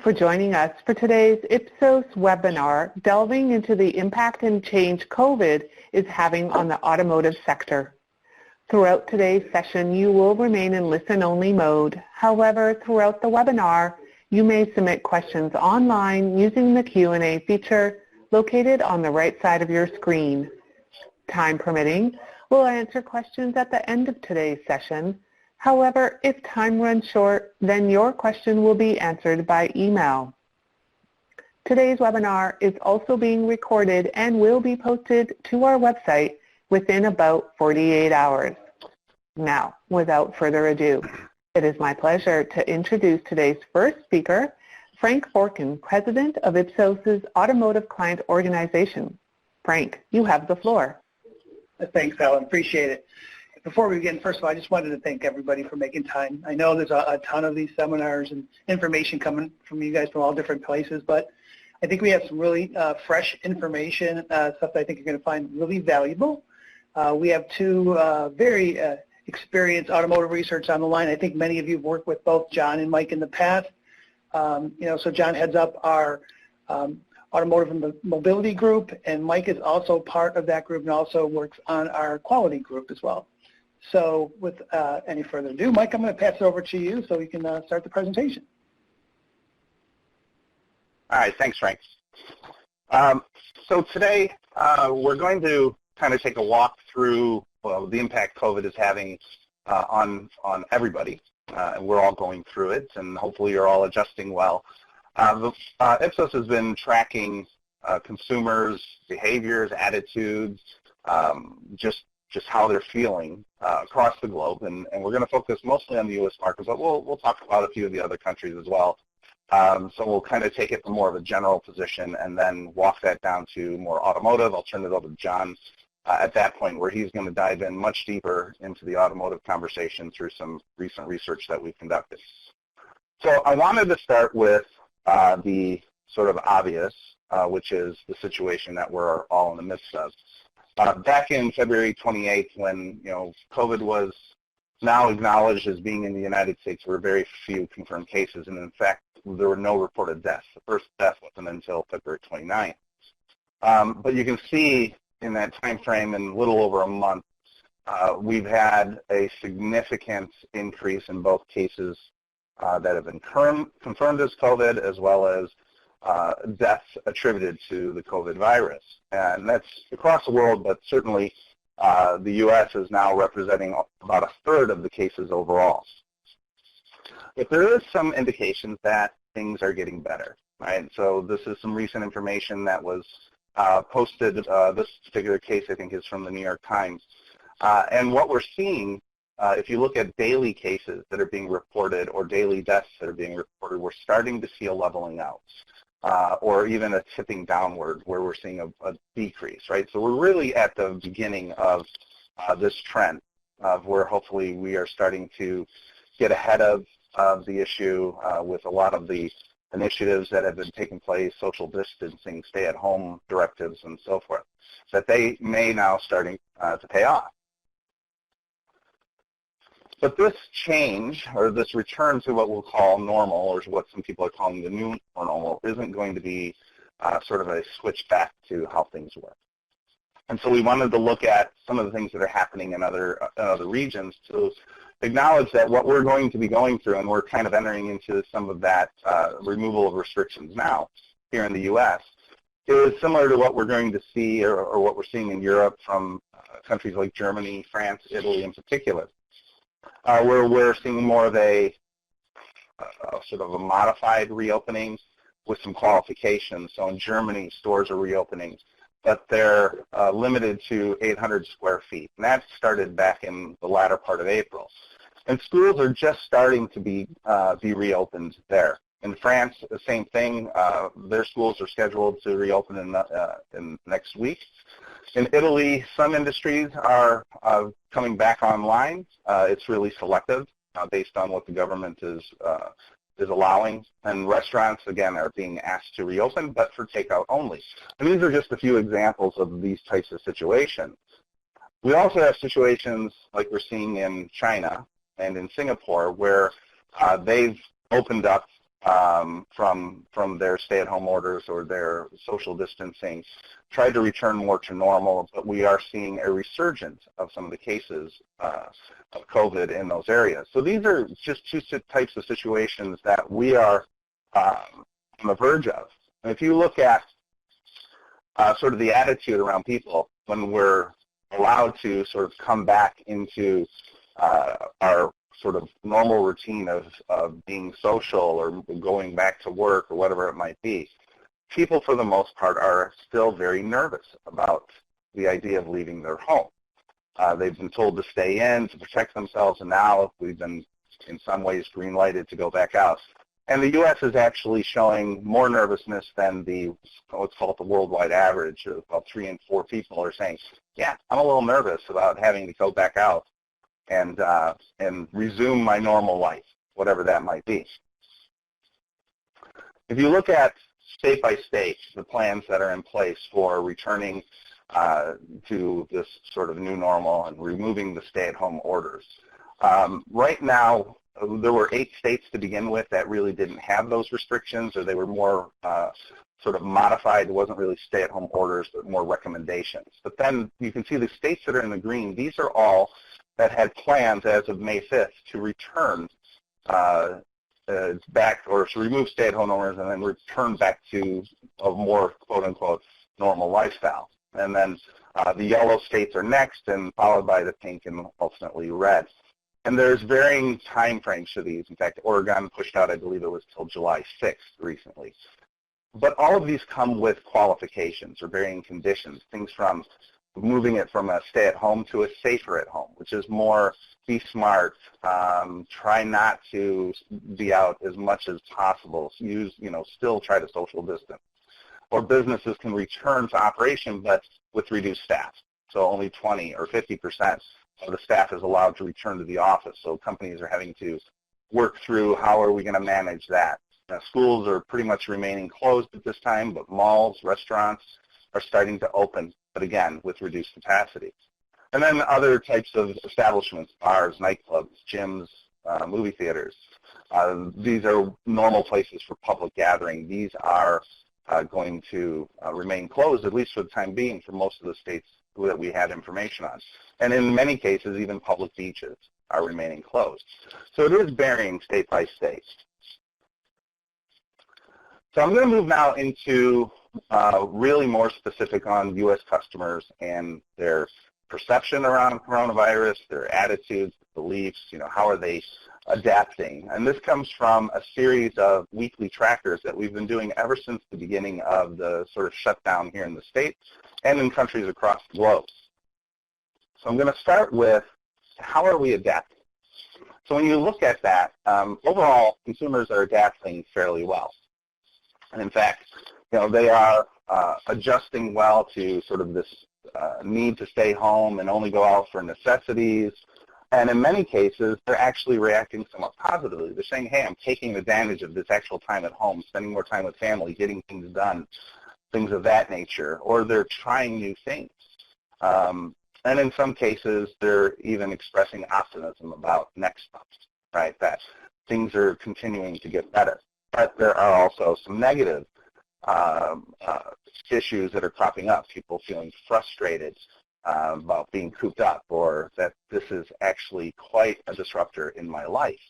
for joining us for today's Ipsos webinar, delving into the impact and change COVID is having on the automotive sector. Throughout today's session, you will remain in listen-only mode. However, throughout the webinar, you may submit questions online using the Q&A feature located on the right side of your screen. Time permitting, we'll answer questions at the end of today's session. However, if time runs short, then your question will be answered by email. Today's webinar is also being recorded and will be posted to our website within about 48 hours. Now, without further ado, it is my pleasure to introduce today's first speaker, Frank Forkin, President of Ipsos's Automotive Client Organization. Frank, you have the floor. Thanks, Ellen. Appreciate it. Before we begin, first of all, I just wanted to thank everybody for making time. I know there's a ton of these seminars and information coming from you guys from all different places, but I think we have some really fresh information, stuff that I think you're going to find really valuable. We have two very experienced automotive researchers on the line. I think many of you have worked with both John and Mike in the past. So John heads up our Automotive and Mobility group, and Mike is also part of that group and also works on our quality group as well. So with any further ado, Mike, I'm going to pass it over to you so we can start the presentation. All right, thanks, Frank. So today we're going to kind of take a walk through the impact COVID is having on everybody. We're all going through it, and hopefully you're all adjusting well. Ipsos has been tracking consumers' behaviors, attitudes, just how they're feeling across the globe, and we're going to focus mostly on the U.S. market, but we'll talk about a few of the other countries as well. So we'll kind of take it from more of a general position and then walk that down to more automotive. I'll turn it over to John at that point, where he's going to dive in much deeper into the automotive conversation through some recent research that we've conducted. So I wanted to start with the sort of obvious, which is the situation that we're all in the midst of. Back in February 28th, when COVID was now acknowledged as being in the United States, there were very few confirmed cases, and in fact, there were no reported deaths. The first death wasn't until February 29th. But you can see in that time frame, in a little over a month, we've had a significant increase in both cases that have been confirmed as COVID, as well as deaths attributed to the COVID virus. And that's across the world, but certainly the U.S. is now representing about a third of the cases overall. But there is some indications that things are getting better, right? So this is some recent information that was posted. This particular case, I think, is from the New York Times. And what we're seeing, if you look at daily cases that are being reported or daily deaths that are being reported, we're starting to see a leveling out or even a tipping downward where we're seeing a decrease, right? So we're really at the beginning of this trend of where hopefully we are starting to get ahead of the issue with a lot of the initiatives that have been taking place, social distancing, stay-at-home directives, and so forth, that they may now starting to pay off. But this change, or this return to what we'll call normal, or what some people are calling the new normal, isn't going to be sort of a switch back to how things were. And so we wanted to look at some of the things that are happening in other regions to acknowledge that what we're going to be going through, and we're kind of entering into some of that removal of restrictions now here in the U.S., is similar to what we're going to see or what we're seeing in Europe from countries like Germany, France, Italy in particular. Where we're seeing more of a sort of a modified reopening with some qualifications. So in Germany, stores are reopening, but they're limited to 800 square feet. And that started back in the latter part of April. And schools are just starting to be reopened there. In France, the same thing. Their schools are scheduled to reopen in next week. In Italy, some industries are coming back online. It's really selective based on what the government is allowing. And restaurants, again, are being asked to reopen, but for takeout only. And these are just a few examples of these types of situations. We also have situations like we're seeing in China and in Singapore where they've opened up from their stay-at-home orders or their social distancing, tried to return more to normal, but we are seeing a resurgence of some of the cases of COVID in those areas. So these are just two types of situations that we are on the verge of. And if you look at sort of the attitude around people when we're allowed to sort of come back into our sort of normal routine of being social or going back to work or whatever it might be, people for the most part are still very nervous about the idea of leaving their home. They've been told to stay in to protect themselves, and now we've been in some ways green-lighted to go back out. And the U.S. is actually showing more nervousness than the, what's called the worldwide average. About 3 in 4 people are saying, yeah, I'm a little nervous about having to go back out and resume my normal life, whatever that might be. If you look at state by state, the plans that are in place for returning to this sort of new normal and removing the stay-at-home orders. Right now, there were 8 states to begin with that really didn't have those restrictions, or they were more sort of modified. It wasn't really stay-at-home orders, but more recommendations. But then you can see the states that are in the green, these are all that had plans as of May 5th to return back, or to remove stay-at-home orders and then return back to a more quote-unquote normal lifestyle. And then the yellow states are next, and followed by the pink and ultimately red. And there's varying time frames for these. In fact, Oregon pushed out, I believe it was till July 6th recently. But all of these come with qualifications or varying conditions, things from moving it from a stay-at-home to a safer-at-home, which is more be smart, try not to be out as much as possible, use, still try to social distance. Or businesses can return to operation, but with reduced staff. So only 20 or 50% of the staff is allowed to return to the office. So companies are having to work through how are we going to manage that. Now, schools are pretty much remaining closed at this time, but malls, restaurants are starting to open, but again, with reduced capacity. And then other types of establishments, bars, nightclubs, gyms, movie theaters. These are normal places for public gathering. These are going to remain closed, at least for the time being, for most of the states that we had information on. And in many cases, even public beaches are remaining closed. So it is varying state by state. So I'm going to move now into really more specific on U.S. customers and their perception around coronavirus, their attitudes, beliefs, how are they adapting. And this comes from a series of weekly trackers that we've been doing ever since the beginning of the sort of shutdown here in the States and in countries across the globe. So I'm going to start with how are we adapting. So when you look at that, overall, consumers are adapting fairly well. And in fact, they are adjusting well to sort of this need to stay home and only go out for necessities. And in many cases, they're actually reacting somewhat positively. They're saying, hey, I'm taking advantage of this actual time at home, spending more time with family, getting things done, things of that nature. Or they're trying new things. And in some cases, they're even expressing optimism about next month, right, that things are continuing to get better. But there are also some negative issues that are cropping up, people feeling frustrated about being cooped up, or that this is actually quite a disruptor in my life.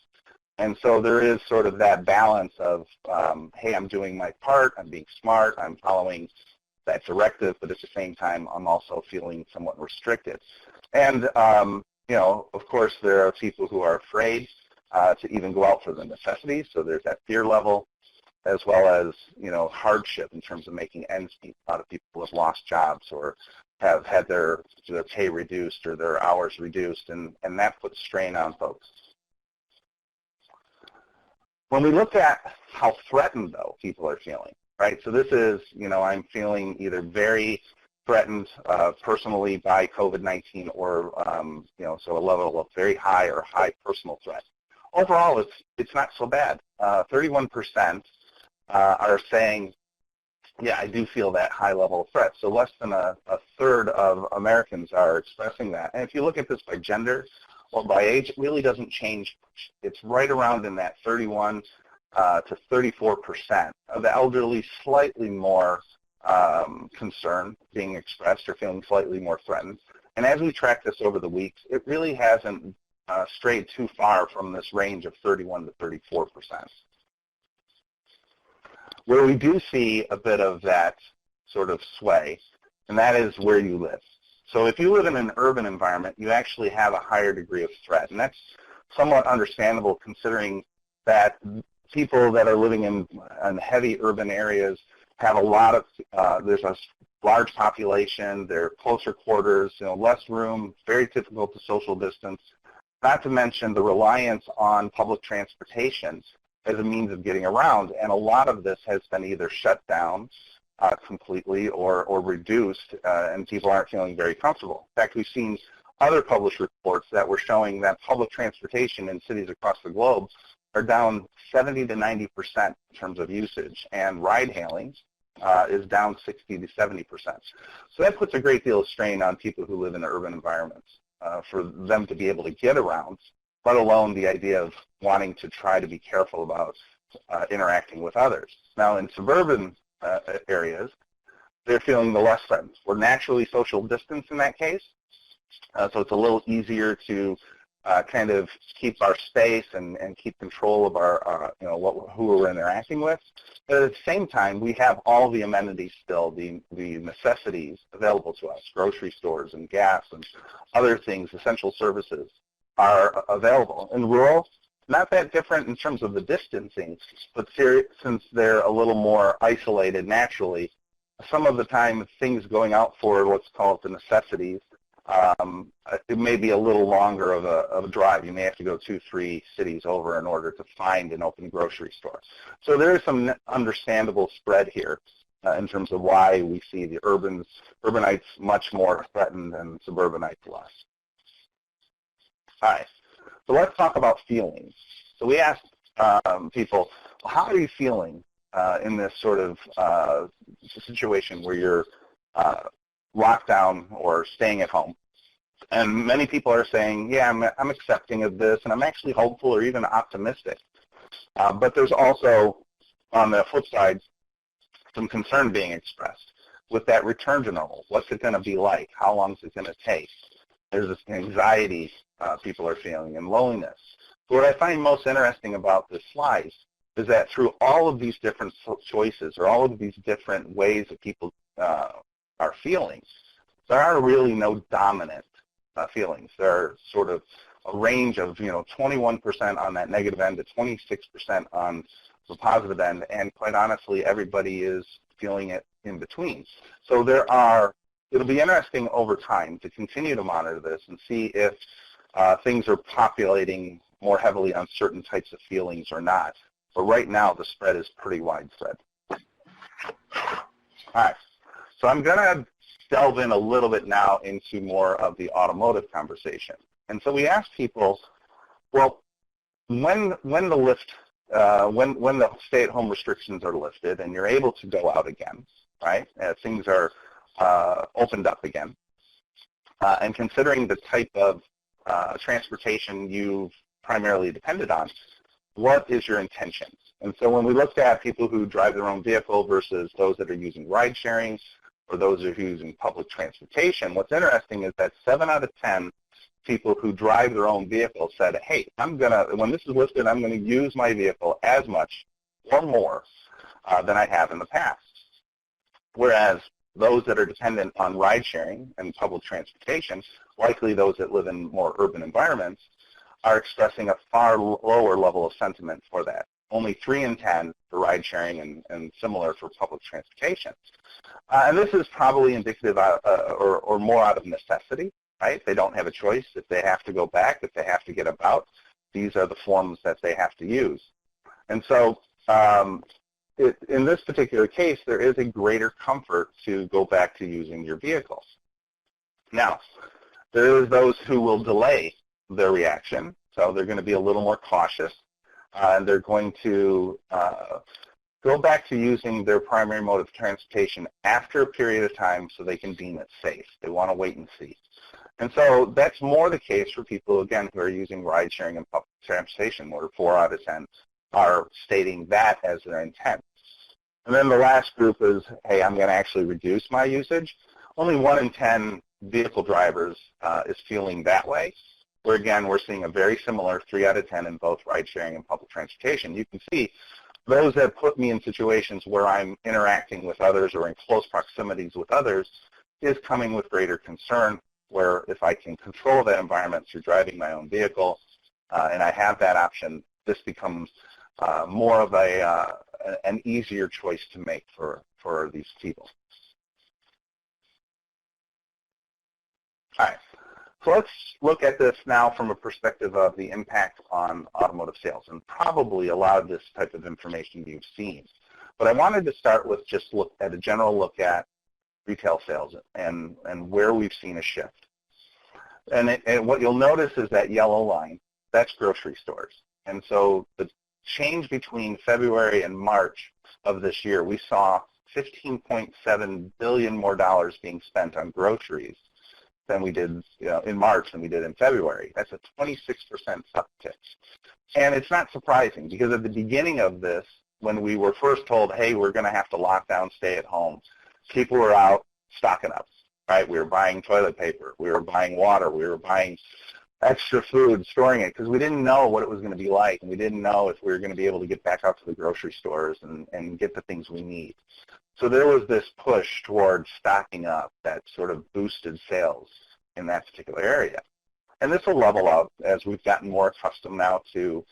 And so there is sort of that balance of, hey, I'm doing my part, I'm being smart, I'm following that directive, but at the same time, I'm also feeling somewhat restricted. And, of course, there are people who are afraid to even go out for the necessities, so there's that fear level, as well as, hardship in terms of making ends meet. A lot of people have lost jobs or have had their pay reduced or their hours reduced, and that puts strain on folks. When we look at how threatened, though, people are feeling, right? So this is, I'm feeling either very threatened personally by COVID-19 or, so a level of very high or high personal threat. Overall, it's not so bad. 31% are saying, yeah, I do feel that high level of threat. So less than a third of Americans are expressing that. And if you look at this by gender or by age, it really doesn't change much. It's right around in that 31 to 34%. Of the elderly, slightly more concern being expressed or feeling slightly more threatened. And as we track this over the weeks, it really hasn't strayed too far from this range of 31 to 34%. Where we do see a bit of that sort of sway, and that is where you live. So if you live in an urban environment, you actually have a higher degree of threat. And that's somewhat understandable considering that people that are living in heavy urban areas have a lot of, there's a large population, they're closer quarters, less room, very difficult to social distance, not to mention the reliance on public transportation as a means of getting around. And a lot of this has been either shut down completely or reduced, and people aren't feeling very comfortable. In fact, we've seen other published reports that were showing that public transportation in cities across the globe are down 70 to 90% in terms of usage, and ride-hailing is down 60 to 70%. So that puts a great deal of strain on people who live in urban environments for them to be able to get around, let alone the idea of wanting to try to be careful about interacting with others. Now, in suburban areas, they're feeling the less threatened. We're naturally social distanced in that case, so it's a little easier to kind of keep our space and keep control of our, who we're interacting with. But at the same time, we have all the amenities still, the necessities available to us, grocery stores and gas and other things, essential services are available. In rural, not that different in terms of the distancing, but since they're a little more isolated naturally, some of the time things going out for what's called the necessities, it may be a little longer of a drive. You may have to go 2-3 cities over in order to find an open grocery store. So there is some understandable spread here in terms of why we see the urbanites much more threatened and suburbanites less. All right, so let's talk about feelings. So we asked people, how are you feeling in this sort of situation where you're locked down or staying at home? And many people are saying, yeah, I'm accepting of this, and I'm actually hopeful or even optimistic. But there's also, on the flip side, some concern being expressed with that return to normal. What's it going to be like? How long is it going to take? There's this anxiety people are feeling and loneliness. So what I find most interesting about this slide is that through all of these different choices or all of these different ways that people are feeling, there are really no dominant feelings. There are sort of a range of 21% on that negative end to 26% on the positive end, and quite honestly, everybody is feeling it in between. So it'll be interesting over time to continue to monitor this and see if things are populating more heavily on certain types of feelings or not. But right now, the spread is pretty widespread. All right, so I'm going to delve in a little bit now into more of the automotive conversation. And so we asked people, well, when the stay-at-home restrictions are lifted and you're able to go out again, right? Things are opened up again, and considering the type of transportation you've primarily depended on, what is your intention? And so when we looked at people who drive their own vehicle versus those that are using ride sharing or those that are using public transportation, what's interesting is that 7 out of 10 people who drive their own vehicle said, hey, when this is lifted, I'm going to use my vehicle as much or more than I have in the past. Whereas those that are dependent on ride sharing and public transportation, likely those that live in more urban environments, are expressing a far lower level of sentiment for that. Only 3 in 10 for ride sharing and similar for public transportation. And this is probably indicative or more out of necessity, right? They don't have a choice. If they have to go back, if they have to get about, these are the forms that they have to use. And so in this particular case, there is a greater comfort to go back to using your vehicle. Now, there is those who will delay their reaction, so they're going to be a little more cautious, and they're going to go back to using their primary mode of transportation after a period of time so they can deem it safe. They want to wait and see. And so that's more the case for people, again, who are using ride sharing and public transportation, where 4 out of 10 are stating that as their intent. And then the last group is, hey, I'm going to actually reduce my usage. Only 1 in 10 vehicle drivers is feeling that way, where again, we're seeing a very similar 3 out of 10 in both ride sharing and public transportation. You can see those that put me in situations where I'm interacting with others or in close proximities with others is coming with greater concern, where if I can control that environment through driving my own vehicle and I have that option, this becomes more of an easier choice to make for these people. All right, so let's look at this now from a perspective of the impact on automotive sales, and probably a lot of this type of information you've seen. But I wanted to start with just look at a general look at retail sales and where we've seen a shift. And what you'll notice is that yellow line, that's grocery stores. And so the change between February and March of this year, we saw $15.7 billion more dollars being spent on groceries than we did in March than we did in February. That's a 26% uptick. And it's not surprising, because at the beginning of this, when we were first told, hey, we're going to have to lock down, stay at home, people were out stocking up, right? We were buying toilet paper, we were buying water, we were buying extra food, storing it, because we didn't know what it was going to be like, and we didn't know if we were going to be able to get back out to the grocery stores and get the things we need. So there was this push towards stocking up that sort of boosted sales in that particular area. And this will level out as we've gotten more accustomed now to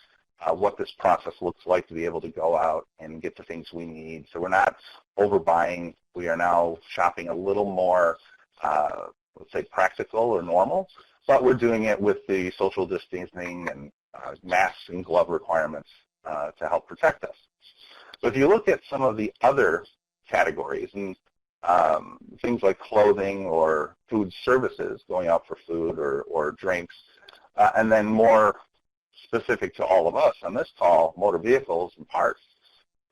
what this process looks like to be able to go out and get the things we need. So we're not overbuying. We are now shopping a little more, let's say, practical or normal, but we're doing it with the social distancing and masks and glove requirements to help protect us. But if you look at some of the other categories, and things like clothing or food services, going out for food or drinks, and then more specific to all of us on this call, motor vehicles and parts,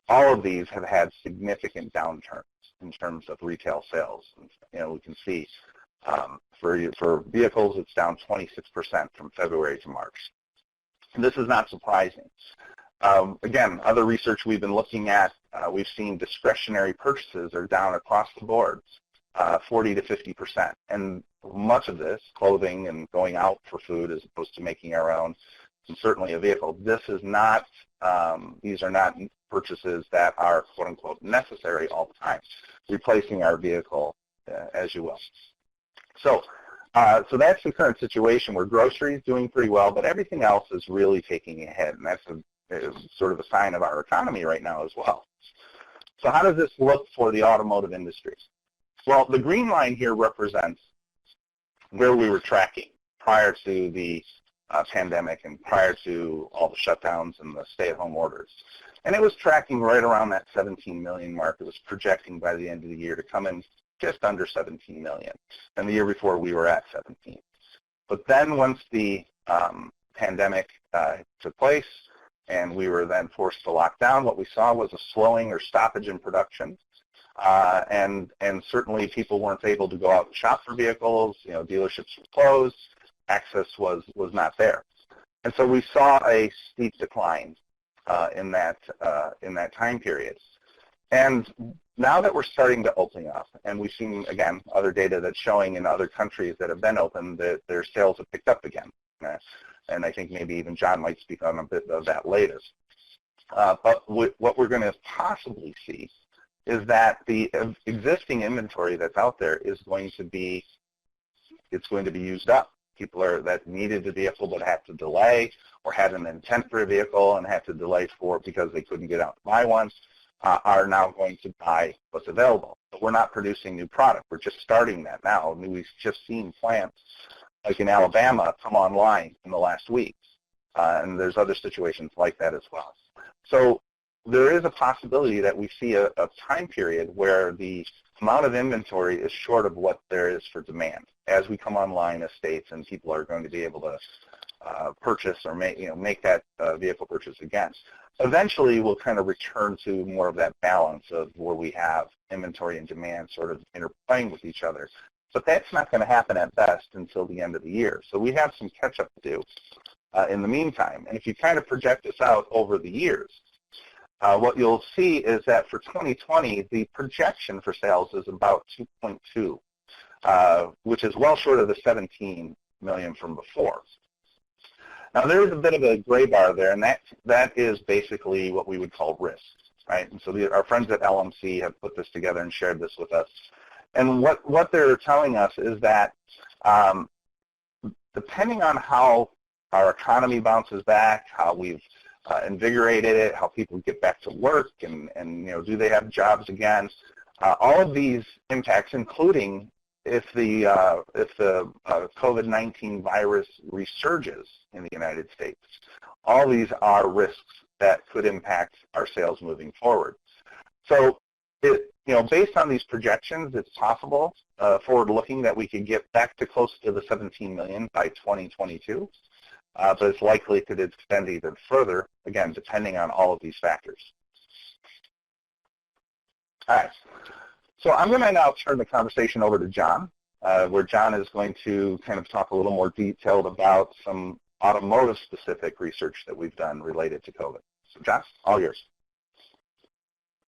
all of these have had significant downturns in terms of retail sales. And, we can see for vehicles, it's down 26% from February to March. And this is not surprising. Again, other research we've been looking at, we've seen discretionary purchases are down across the board, 40 to 50%. And much of this, clothing and going out for food as opposed to making our own, and certainly a vehicle, this is not, these are not purchases that are quote unquote necessary all the time, replacing our vehicle as you will. So that's the current situation where groceries doing pretty well, but everything else is really taking a hit, and that's sort of a sign of our economy right now as well. So how does this look for the automotive industry? Well, the green line here represents where we were tracking prior to the pandemic and prior to all the shutdowns and the stay-at-home orders. And it was tracking right around that 17 million mark. It was projecting by the end of the year to come in just under 17 million. And the year before, we were at 17. But then once the pandemic took place and we were then forced to lock down, what we saw was a slowing or stoppage in production. And certainly people weren't able to go out and shop for vehicles. Dealerships were closed. Access was not there. And so we saw a steep decline in that time period. And now that we're starting to open up, and we've seen, again, other data that's showing in other countries that have been open that their sales have picked up again. And I think maybe even John might speak on a bit of that later. But what we're going to possibly see is that the existing inventory that's out there is going to be used up. People that needed the vehicle but had to delay, or had an intent for a vehicle and had to delay for it because they couldn't get out to buy one, are now going to buy what's available. But we're not producing new product. We're just starting that now. We've just seen plants like in Alabama come online in the last week. And there's other situations like that as well. So there is a possibility that we see a time period where the amount of inventory is short of what there is for demand as we come online as states and people are going to be able to purchase or make that vehicle purchase again. Eventually, we'll kind of return to more of that balance of where we have inventory and demand sort of interplaying with each other. But that's not going to happen at best until the end of the year. So we have some catch-up to do. in the meantime. And if you kind of project this out over the years, what you'll see is that for 2020, the projection for sales is about 2.2, which is well short of the 17 million from before. Now, there is a bit of a gray bar there, and that is basically what we would call risk, right? And so our friends at LMC have put this together and shared this with us. And what they're telling us is that depending on how our economy bounces back, how we've invigorated it, how people get back to work, and do they have jobs again, all of these impacts, including if the COVID-19 virus resurges in the United States, all these are risks that could impact our sales moving forward. So, based on these projections, it's possible, forward-looking, that we could get back to close to the 17 million by 2022, but it's likely to extend even further, again, depending on all of these factors. All right. So I'm going to now turn the conversation over to John, where John is going to kind of talk a little more detailed about some automotive-specific research that we've done related to COVID. So John, all yours.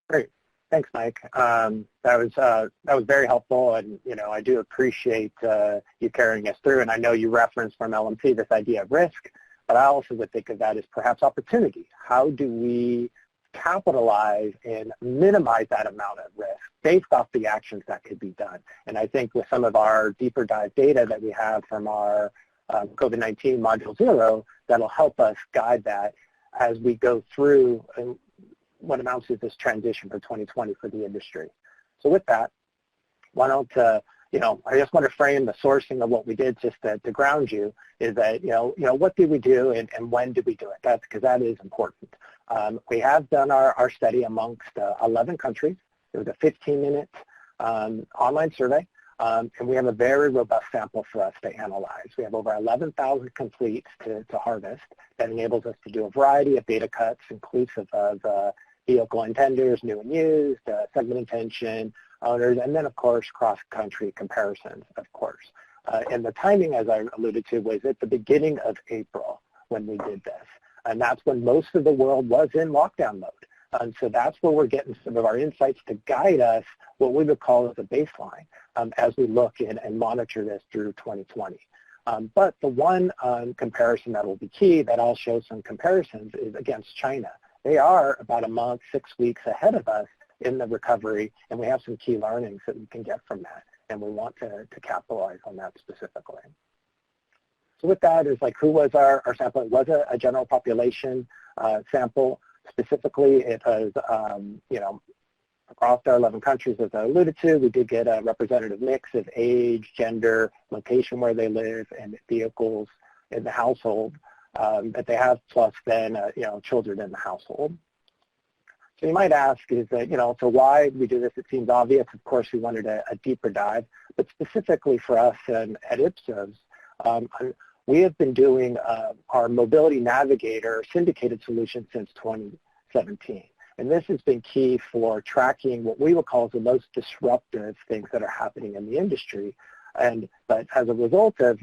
Great. Thanks, Mike. That was very helpful, and I do appreciate you carrying us through. And I know you referenced from LMC this idea of risk, but I also would think of that as perhaps opportunity. How do we capitalize and minimize that amount of risk based off the actions that could be done? And I think with some of our deeper dive data that we have from our COVID-19 Module 0, that'll help us guide that as we go through what amounts to this transition for 2020 for the industry. So with that, why don't, I just want to frame the sourcing of what we did just to ground you, is that, what did we do and when did we do it? Because that is important. We have done our study amongst 11 countries. It was a 15-minute online survey, and we have a very robust sample for us to analyze. We have over 11,000 completes to harvest that enables us to do a variety of data cuts inclusive of vehicle intenders, new and used, segment intention, owners, and then, of course, cross-country comparisons, of course. And the timing, as I alluded to, was at the beginning of April when we did this. And that's when most of the world was in lockdown mode. And so that's where we're getting some of our insights to guide us, what we would call as a baseline, as we look and monitor this through 2020. But the one comparison that will be key, that I'll show some comparisons, is against China. They are about a month, 6 weeks ahead of us in the recovery, and we have some key learnings that we can get from that, and we want to capitalize on that specifically. So with that is who was our sample? It was a general population sample. Specifically, it was, across our 11 countries, as I alluded to. We did get a representative mix of age, gender, location where they live, and vehicles in the household that they have, plus then, children in the household. So you might ask, is that, so why we do this? It seems obvious. Of course, we wanted a deeper dive, but specifically for us and at Ipsos, we have been doing our Mobility Navigator syndicated solution since 2017. And this has been key for tracking what we would call the most disruptive things that are happening in the industry. But as a result of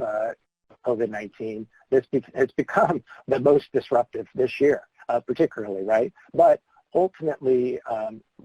COVID-19, it's become the most disruptive this year, particularly, right? But ultimately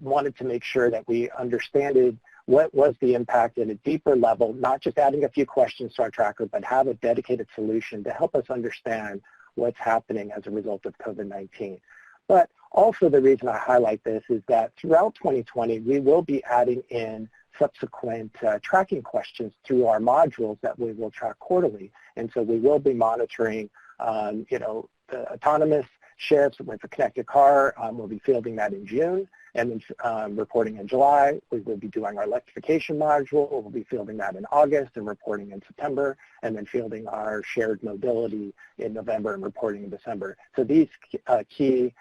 wanted to make sure that we understood what was the impact at a deeper level, not just adding a few questions to our tracker, but have a dedicated solution to help us understand what's happening as a result of COVID-19. But also the reason I highlight this is that throughout 2020, we will be adding in subsequent tracking questions through our modules that we will track quarterly. And so we will be monitoring, the autonomous shifts with a connected car. We'll be fielding that in June, and then reporting in July. We will be doing our electrification module. We'll be fielding that in August and reporting in September, and then fielding our shared mobility in November and reporting in December. So these key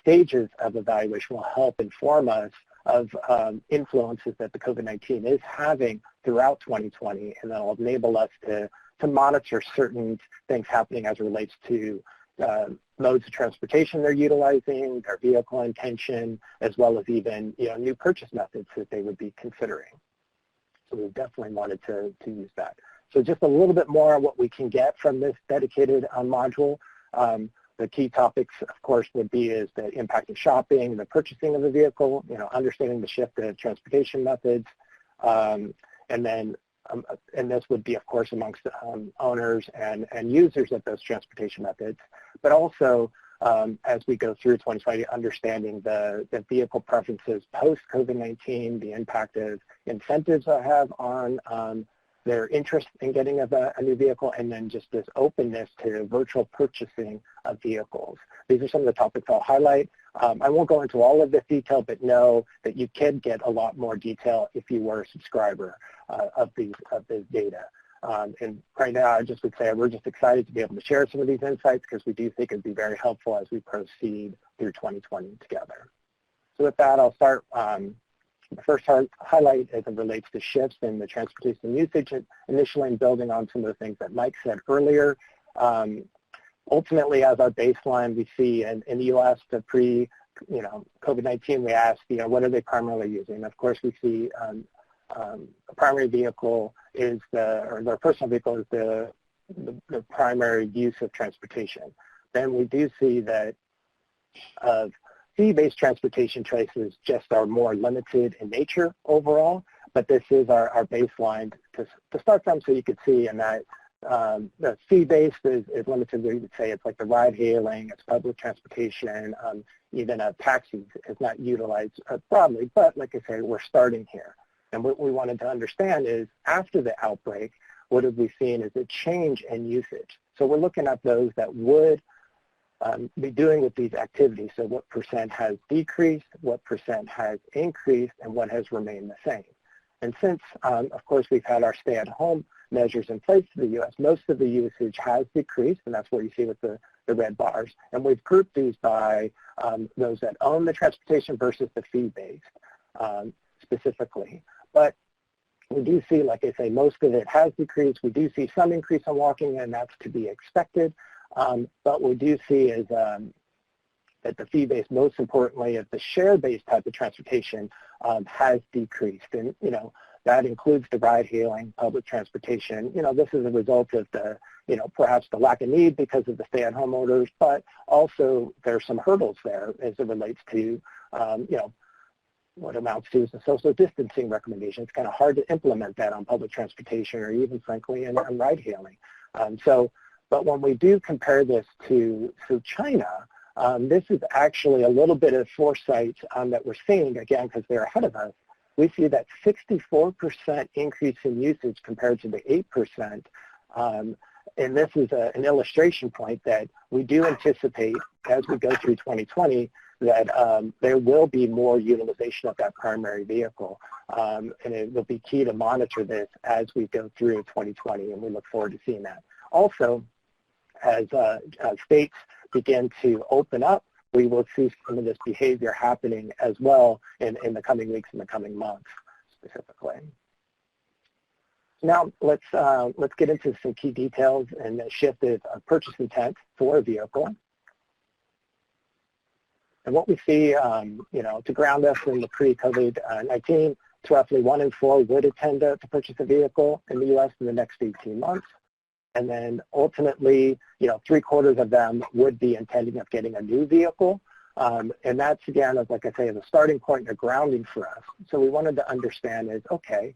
stages of evaluation will help inform us of influences that the COVID-19 is having throughout 2020, and that will enable us to monitor certain things happening as it relates to modes of transportation they're utilizing, their vehicle intention, as well as even new purchase methods that they would be considering. So we definitely wanted to use that. So just a little bit more on what we can get from this dedicated module. The key topics, of course, would be is the impact of shopping, the purchasing of the vehicle, understanding the shift to transportation methods, and this would be, of course, amongst owners and users of those transportation methods, but also as we go through 2020, understanding the vehicle preferences post-COVID-19, the impact of incentives I have on their interest in getting a new vehicle, and then just this openness to virtual purchasing of vehicles. These are some of the topics I'll highlight. I won't go into all of this detail, but know that you can get a lot more detail if you were a subscriber of this data. And right now, I just would say we're just excited to be able to share some of these insights because we do think it'd be very helpful as we proceed through 2020 together. So with that, I'll start. The first highlight as it relates to shifts in the transportation usage, initially in building on some of the things that Mike said earlier. Ultimately, as our baseline, we see in the U.S. the pre-COVID-19, we asked, what are they primarily using? Of course, we see a primary vehicle is or their personal vehicle is the primary use of transportation. Then we do see that fee-based transportation choices just are more limited in nature overall, but this is our baseline to start from, so you could see in that the fee-based is limited. We would say it's like the ride-hailing, it's public transportation, even taxis is not utilized broadly, but like I said, we're starting here. And what we wanted to understand is after the outbreak, what have we seen is a change in usage. So we're looking at those that would be doing with these activities. So what percent has decreased, what percent has increased, and what has remained the same. And since, of course, we've had our stay-at-home measures in place in the U.S., most of the usage has decreased, and that's what you see with the red bars. And we've grouped these by those that own the transportation versus the fee-based specifically. But we do see, like I say, most of it has decreased. We do see some increase in walking, and that's to be expected. But we do see is that the fee-based, most importantly, of the share-based type of transportation has decreased. And, that includes the ride-hailing, public transportation. This is a result of the, perhaps the lack of need because of the stay-at-home orders, but also there's some hurdles there as it relates to, what amounts to the social distancing recommendation. It's kind of hard to implement that on public transportation or even, frankly, in ride-hailing. But when we do compare this to China, this is actually a little bit of foresight that we're seeing, again, because they're ahead of us. We see that 64% increase in usage compared to the 8%. And this is an illustration point that we do anticipate as we go through 2020 that there will be more utilization of that primary vehicle. And it will be key to monitor this as we go through 2020, and we look forward to seeing that. Also, as states begin to open up, we will see some of this behavior happening as well in the coming weeks and the coming months specifically. Now let's get into some key details and the shift of purchase intent for a vehicle. And what we see, to ground us in the pre-COVID-19, it's roughly 1 in 4 would intend to purchase a vehicle in the U.S. in the next 18 months. And then ultimately, 3/4 of them would be intending of getting a new vehicle. And that's, again, like I say, the starting point, the grounding for us. So we wanted to understand is, okay,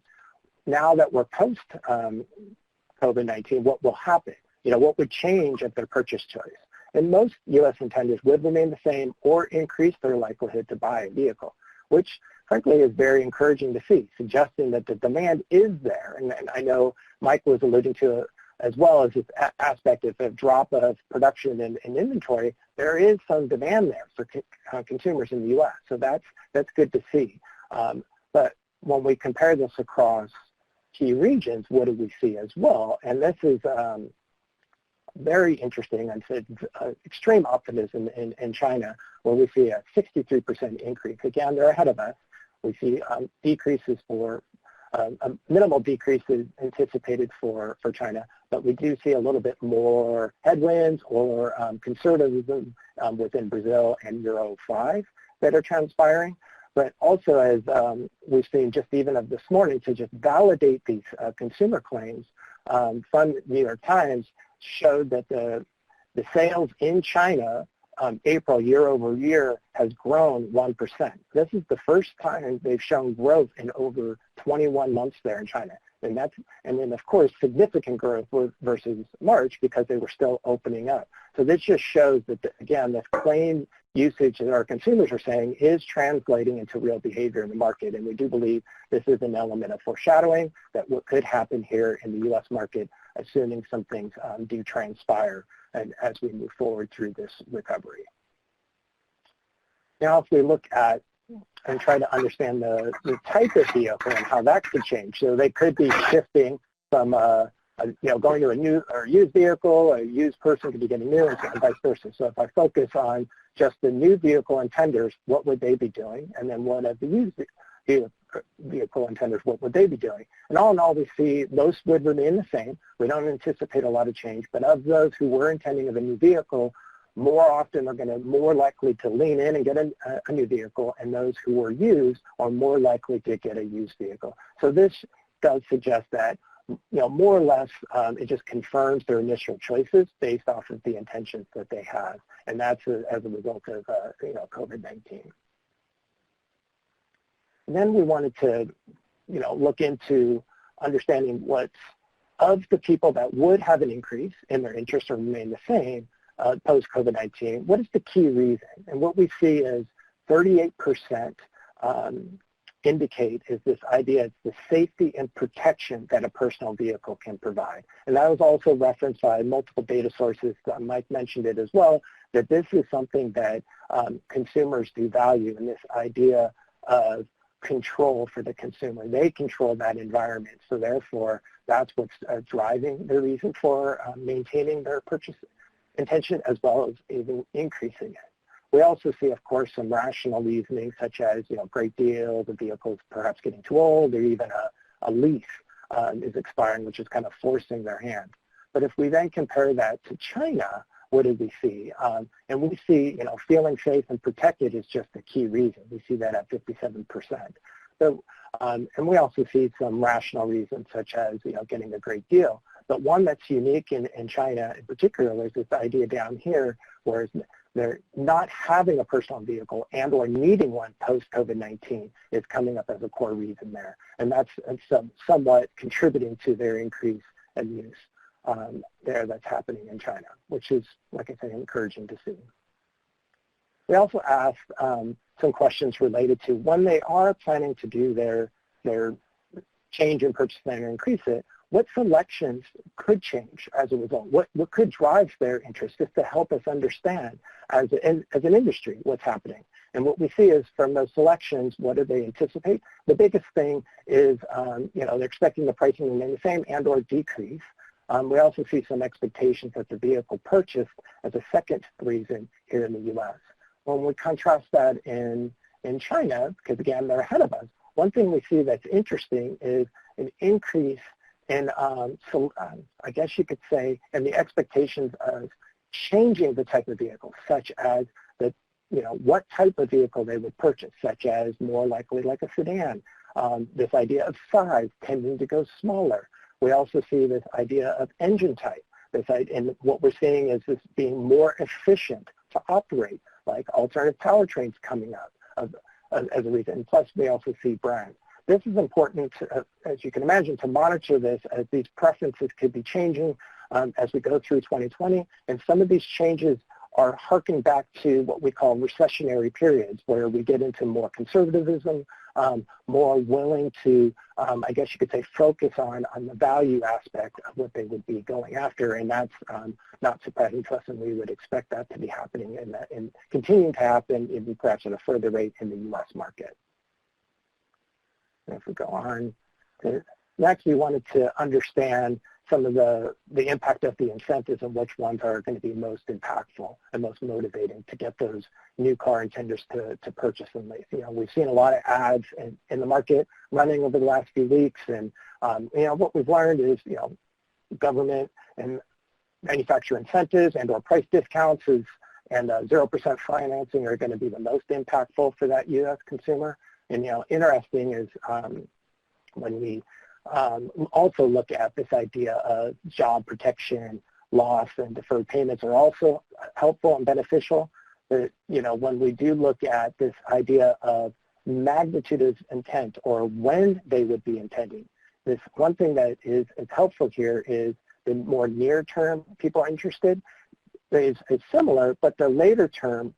now that we're post-COVID-19, what will happen? What would change of their purchase choice? And most U.S. intenders would remain the same or increase their likelihood to buy a vehicle, which frankly is very encouraging to see, suggesting that the demand is there. And I know Mike was alluding to it as well as this aspect of the drop of production and inventory. There is some demand there for consumers in the U.S., so that's good to see. But when we compare this across key regions, what do we see as well? And this is very interesting. I said extreme optimism in China, where we see a 63% increase. Again, they're ahead of us. We see decreases for minimal decreases anticipated for China, but we do see a little bit more headwinds or conservatism within Brazil and Euro 5 that are transpiring. But also, as we've seen just even of this morning, to just validate these consumer claims, from the New York Times showed that the sales in China, April year over year, has grown 1%. This is the first time they've shown growth in over 21 months there in China. And then of course significant growth versus March because they were still opening up. So this just shows that, again, this claim usage that our consumers are saying is translating into real behavior in the market. And we do believe this is an element of foreshadowing that what could happen here in the U.S. market, assuming some things do transpire and as we move forward through this recovery. Now, if we look at and try to understand the type of vehicle and how that could change. So they could be shifting from going to a new or used vehicle, a used person could be getting new, and vice versa. So if I focus on just the new vehicle intenders, what would they be doing? And then what of the used vehicle intenders, what would they be doing? And all in all, we see most would remain the same. We don't anticipate a lot of change, but of those who were intending of a new vehicle, more often are going to more likely to lean in and get a new vehicle, and those who were used are more likely to get a used vehicle. So this does suggest that, more or less, it just confirms their initial choices based off of the intentions that they have, and that's as a result of COVID-19. And then we wanted to, look into understanding what's of the people that would have an increase in their interest or remain the same. Post-COVID-19, what is the key reason? And what we see is 38% indicate is this idea, it's the safety and protection that a personal vehicle can provide. And that was also referenced by multiple data sources. Mike mentioned it as well, that this is something that consumers do value, and this idea of control for the consumer. They control that environment, so therefore that's what's driving the reason for maintaining their purchase intention as well as even increasing it. We also see, of course, some rational reasoning such as, great deal, the vehicle's perhaps getting too old, or even a lease is expiring, which is kind of forcing their hand. But if we then compare that to China, what do we see? And we see, feeling safe and protected is just a key reason. We see that at 57%. So, and we also see some rational reasons such as, getting a great deal. But one that's unique in China in particular is this idea down here, where they're not having a personal vehicle and or needing one post-COVID-19 is coming up as a core reason there. And that's somewhat contributing to their increase in use there that's happening in China, which is, like I say, encouraging to see. We also asked some questions related to when they are planning to do their change in purchase plan or increase it, what selections could change as a result? What could drive their interest, just to help us understand as an industry what's happening? And what we see is from those selections, what do they anticipate? The biggest thing is, they're expecting the pricing to remain the same and or decrease. We also see some expectations that the vehicle purchased as a second reason here in the U.S. When we contrast that in China, because again, they're ahead of us, one thing we see that's interesting is an increase in, I guess you could say, in the expectations of changing the type of vehicle, such as what type of vehicle they would purchase, such as more likely like a sedan, this idea of size tending to go smaller. We also see this idea of engine type. And what we're seeing is this being more efficient to operate, like alternative powertrains coming up as a reason. Plus, we also see brand. This is important, as you can imagine, to monitor this, as these preferences could be changing as we go through 2020. And some of these changes are harking back to what we call recessionary periods, where we get into more conservatism, more willing to, I guess you could say, focus on the value aspect of what they would be going after. And that's not surprising to us, and we would expect that to be happening and continuing to happen, even perhaps at a further rate in the U.S. market. And if we go on to next, we wanted to understand some of the impact of the incentives and which ones are going to be most impactful and most motivating to get those new car intenders to purchase them. We've seen a lot of ads in the market running over the last few weeks, and what we've learned is government and manufacturer incentives and or price discounts and 0% financing are going to be the most impactful for that U.S. consumer. And interesting is when we also look at this idea of job protection, loss, and deferred payments are also helpful and beneficial. But, when we do look at this idea of magnitude of intent or when they would be intending, this one thing that is helpful here is the more near-term people are interested. It's similar, but the later-term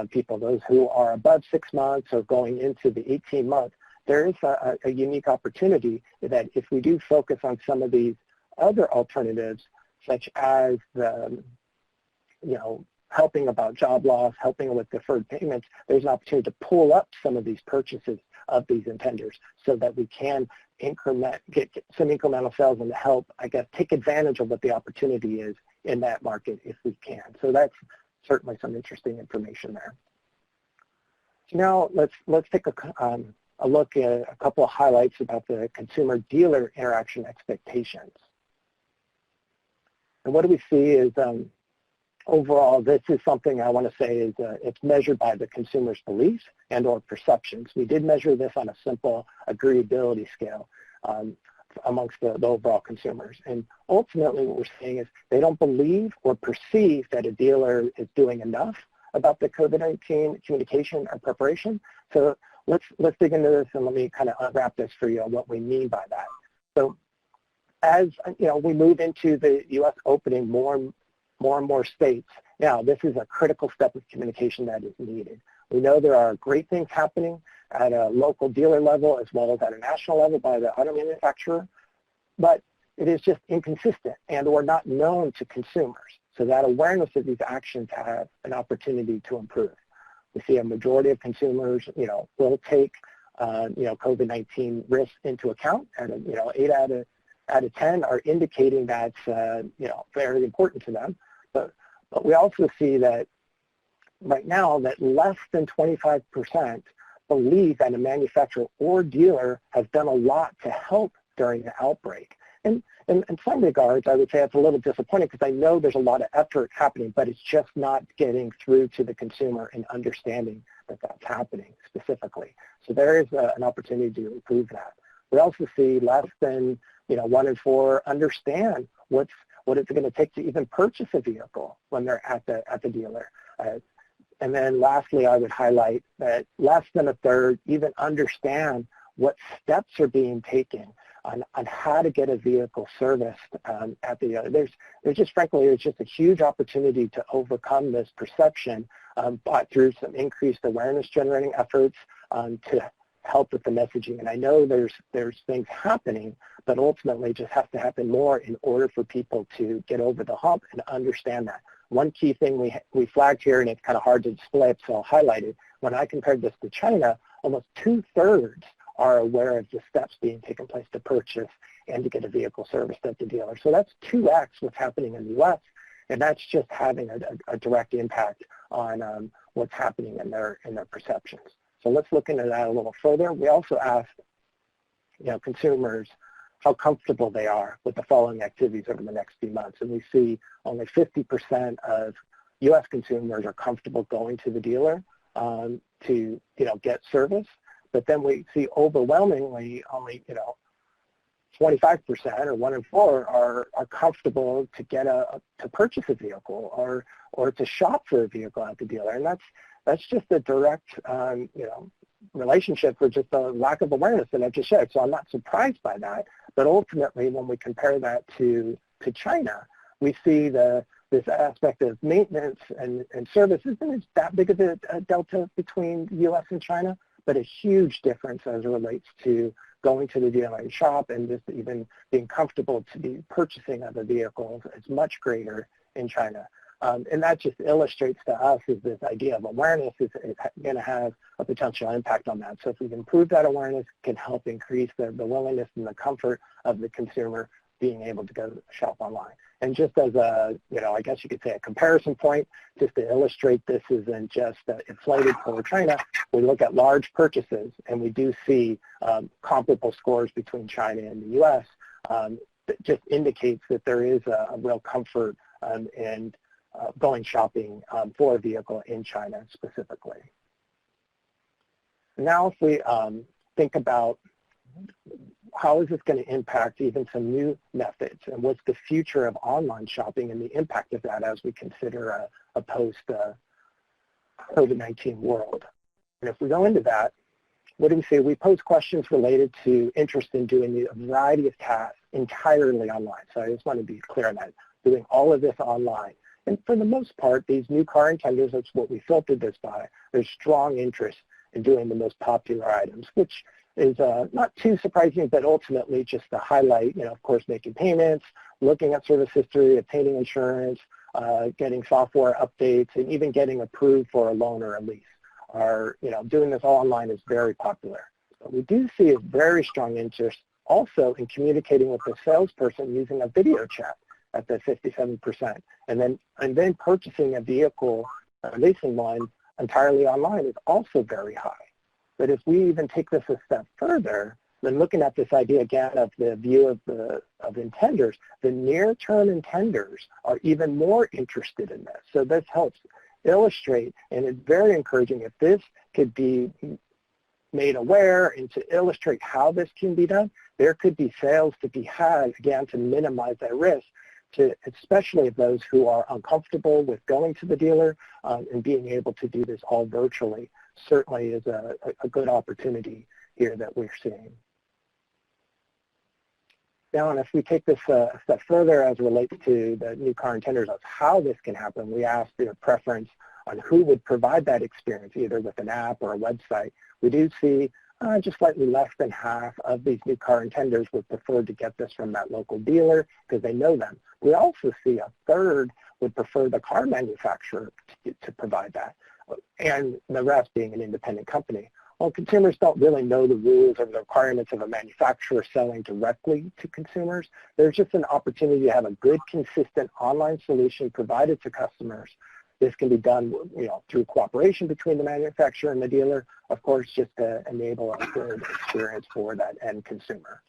people, those who are above 6 months or going into the 18 months, there is a unique opportunity that if we do focus on some of these other alternatives, such as the, helping about job loss, helping with deferred payments, there's an opportunity to pull up some of these purchases of these intenders so that we can get some incremental sales and help, take advantage of what the opportunity is in that market if we can. So that's certainly some interesting information there. So now let's take a look at a couple of highlights about the consumer-dealer interaction expectations. And what do we see is overall, this is something I want to say is it's measured by the consumer's beliefs and or perceptions. We did measure this on a simple agreeability scale amongst the overall consumers. And ultimately what we're seeing is they don't believe or perceive that a dealer is doing enough about the COVID-19 communication or preparation. So let's dig into this and let me kind of unwrap this for you on what we mean by that. So as we move into the U.S. opening more and more states, now this is a critical step of communication that is needed. We know there are great things happening at a local dealer level as well as at a national level by the auto manufacturer, but it is just inconsistent and or not known to consumers. So that awareness of these actions have an opportunity to improve. We see a majority of consumers, will take, COVID-19 risks into account, and 8 out of 10 are indicating that's, very important to them. But we also see that right now that less than 25% believe that a manufacturer or dealer has done a lot to help during the outbreak. And in some regards, I would say it's a little disappointing because I know there's a lot of effort happening, but it's just not getting through to the consumer and understanding that that's happening specifically. So there is an opportunity to improve that. We also see less than 1 in 4 understand what it's going to take to even purchase a vehicle when they're at the dealer. And then lastly, I would highlight that less than a third even understand what steps are being taken on how to get a vehicle serviced at the dealer. There's just a huge opportunity to overcome this perception but through some increased awareness generating efforts to help with the messaging. And I know there's things happening, but ultimately it just has to happen more in order for people to get over the hump and understand that. One key thing we flagged here, and it's kind of hard to display it, so I'll highlight it. When I compared this to China, almost 2/3 are aware of the steps being taken place to purchase and to get a vehicle serviced at the dealer. So that's 2x what's happening in the U.S., and that's just having a direct impact on what's happening in their perceptions. So let's look into that a little further. We also asked, consumers how comfortable they are with the following activities over the next few months, and we see only 50% of U.S. consumers are comfortable going to the dealer to get service. But then we see overwhelmingly only 25% or 1 in 4 are comfortable to get to purchase a vehicle or to shop for a vehicle at the dealer, and that's just a direct relationship for just the lack of awareness that I just shared. So I'm not surprised by that. But ultimately, when we compare that to China, we see this aspect of maintenance and service isn't that big of a delta between the U.S. and China, but a huge difference as it relates to going to the dealer and shop and just even being comfortable to be purchasing other vehicles is much greater in China. And that just illustrates to us is this idea of awareness is going to have a potential impact on that. So if we can improve that awareness, it can help increase the willingness and the comfort of the consumer being able to go shop online. And just as a, I guess you could say a comparison point, just to illustrate this isn't just inflated for China, we look at large purchases and we do see comparable scores between China and the U.S. That just indicates that there is a real comfort and going shopping for a vehicle in China specifically. Now if we think about how is this going to impact even some new methods, and what's the future of online shopping and the impact of that as we consider a post-COVID-19 world? And if we go into that, what do we say? We pose questions related to interest in doing a variety of tasks entirely online. So I just want to be clear on that, doing all of this online. And for the most part, these new car intenders, that's what we filtered this by, there's strong interest in doing the most popular items, which is not too surprising, but ultimately just to highlight, of course, making payments, looking at service history, obtaining insurance, getting software updates, and even getting approved for a loan or a lease. Doing this all online is very popular. But we do see a very strong interest also in communicating with the salesperson using a video chat at the 57%. And then purchasing a vehicle, leasing one entirely online is also very high. But if we even take this a step further, then looking at this idea again of the view of intenders, the near-term intenders are even more interested in this. So this helps illustrate, and it's very encouraging if this could be made aware and to illustrate how this can be done. There could be sales to be had, again, to minimize that risk, especially of those who are uncomfortable with going to the dealer and being able to do this all virtually. Certainly is a good opportunity here that we're seeing. Now, and if we take this a step further as it relates to the new car intenders of how this can happen, we asked their preference on who would provide that experience, either with an app or a website. We do see just slightly less than half of these new car intenders would prefer to get this from that local dealer because they know them. We also see a third would prefer the car manufacturer to provide that, and the rest being an independent company. Well, consumers don't really know the rules or the requirements of a manufacturer selling directly to consumers. There's just an opportunity to have a good, consistent online solution provided to customers. This can be done, through cooperation between the manufacturer and the dealer, of course, just to enable a good experience for that end consumer.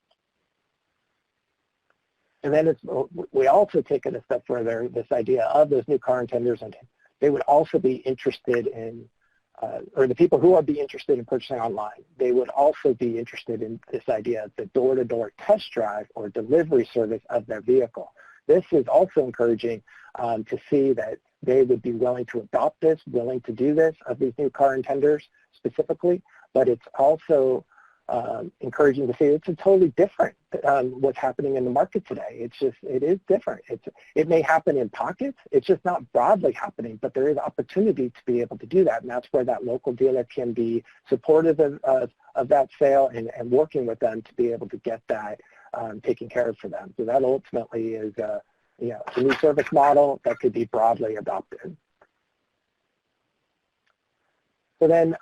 And then we also take it a step further, this idea of those new car intenders, and they would also be interested in, or the people who would be interested in purchasing online, they would also be interested in this idea of the door-to-door test drive or delivery service of their vehicle. This is also encouraging to see that they would be willing to adopt this, willing to do this of these new car intenders specifically, but it's also encouraging to see it's a totally different what's happening in the market today. It is different. It may happen in pockets. It's just not broadly happening, but there is opportunity to be able to do that, and that's where that local dealer can be supportive of that sale and working with them to be able to get that taken care of for them. So that ultimately is it's a new service model that could be broadly adopted. So then,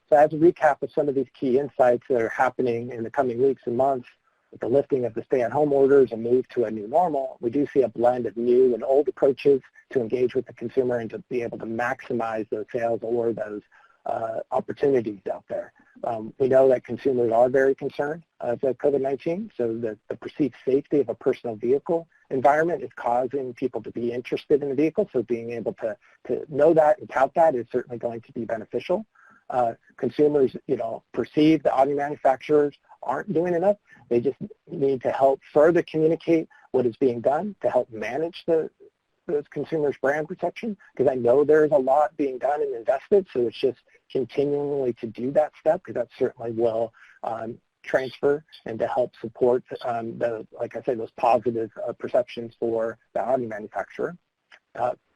so as a recap of some of these key insights that are happening in the coming weeks and months, with the lifting of the stay-at-home orders and move to a new normal, we do see a blend of new and old approaches to engage with the consumer and to be able to maximize those sales or those opportunities out there. We know that consumers are very concerned about COVID-19, so the perceived safety of a personal vehicle environment is causing people to be interested in the vehicle, so being able to know that and tout that is certainly going to be beneficial. Consumers, perceive the auto manufacturers aren't doing enough. They just need to help further communicate what is being done to help manage those consumers' brand protection, because I know there's a lot being done and invested, so it's just continually to do that step, because that certainly will transfer and to help support like I said, those positive perceptions for the auto manufacturer.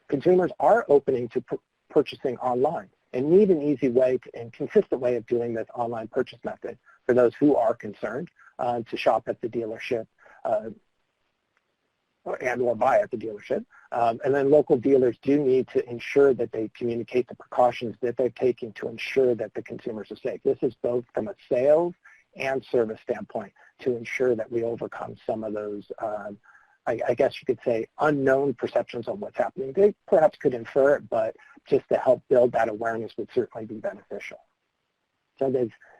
Consumers are opening to purchasing online and need an easy way and consistent way of doing this online purchase method for those who are concerned to shop at the dealership and or buy at the dealership. And then local dealers do need to ensure that they communicate the precautions that they're taking to ensure that the consumers are safe. This is both from a sales and service standpoint to ensure that we overcome some of those, I guess you could say, unknown perceptions of what's happening. They perhaps could infer it, but just to help build that awareness would certainly be beneficial. So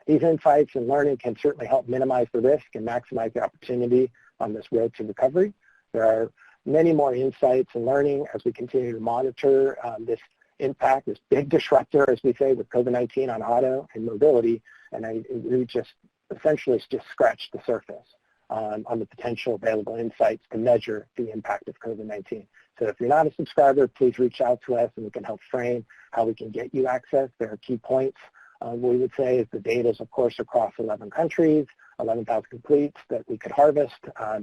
these insights and learning can certainly help minimize the risk and maximize the opportunity on this road to recovery. There are many more insights and learning as we continue to monitor this impact, this big disruptor, as we say, with COVID-19 on auto and mobility. And we just essentially just scratched the surface on the potential available insights to measure the impact of COVID-19. So if you're not a subscriber, please reach out to us and we can help frame how we can get you access. There are key points we would say is the data is, of course, across 11 countries, 11,000 completes that we could harvest.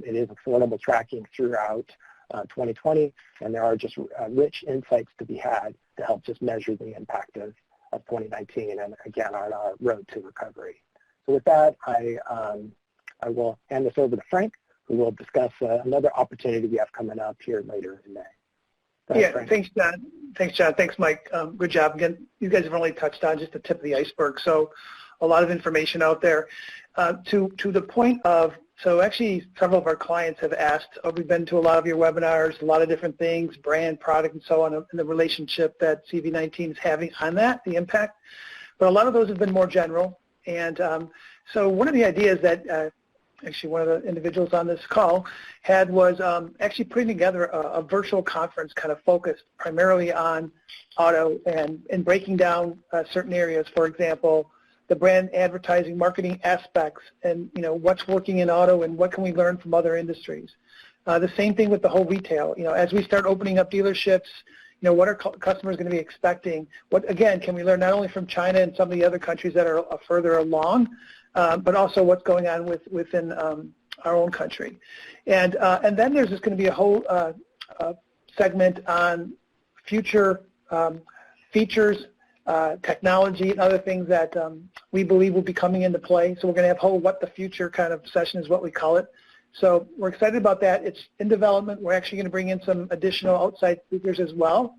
It is affordable tracking throughout 2020, and there are just rich insights to be had to help just measure the impact of 2019 and, again, on our road to recovery. So with that, I will hand this over to Frank, who will discuss another opportunity we have coming up here later in May. Yeah, thanks, John. Thanks, John. Thanks, Mike. Good job. Again, you guys have only touched on just the tip of the iceberg, so a lot of information out there. To the point of, so actually several of our clients have asked, we've been to a lot of your webinars, a lot of different things, brand, product, and so on, and the relationship that CV-19 is having on that, the impact. But a lot of those have been more general. And so one of the ideas that actually one of the individuals on this call had was actually putting together a virtual conference kind of focused primarily on auto and breaking down certain areas, for example, the brand advertising marketing aspects and, you know, what's working in auto and what can we learn from other industries. The same thing with the whole retail. You know, as we start opening up dealerships, you know, what are customers going to be expecting? What, again, can we learn not only from China and some of the other countries that are further along, but also what's going on within our own country. And then there's just going to be a whole segment on future features, technology, and other things that we believe will be coming into play. So we're going to have a whole what the future kind of session is what we call it. So we're excited about that. It's in development. We're actually going to bring in some additional outside speakers as well.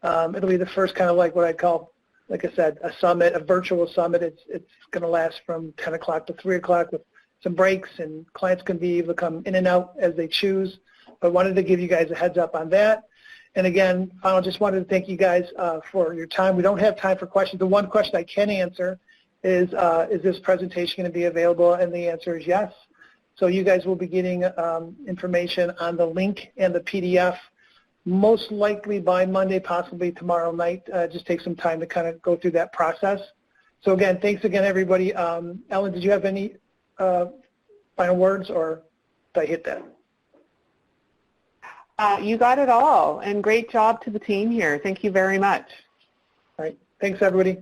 It'll be the first kind of like what I'd call, like I said, a summit, a virtual summit. It's going to last from 10 o'clock to 3 o'clock with some breaks, and clients can be able to come in and out as they choose. But wanted to give you guys a heads up on that. And again, I just wanted to thank you guys for your time. We don't have time for questions. The one question I can answer is this presentation going to be available? And the answer is yes. So you guys will be getting information on the link and the PDF most likely by Monday, possibly tomorrow night. Just take some time to kind of go through that process. So again, thanks again, everybody. Ellen, did you have any final words, or did I hit that? You got it all, and great job to the team here. Thank you very much. All right. Thanks, everybody.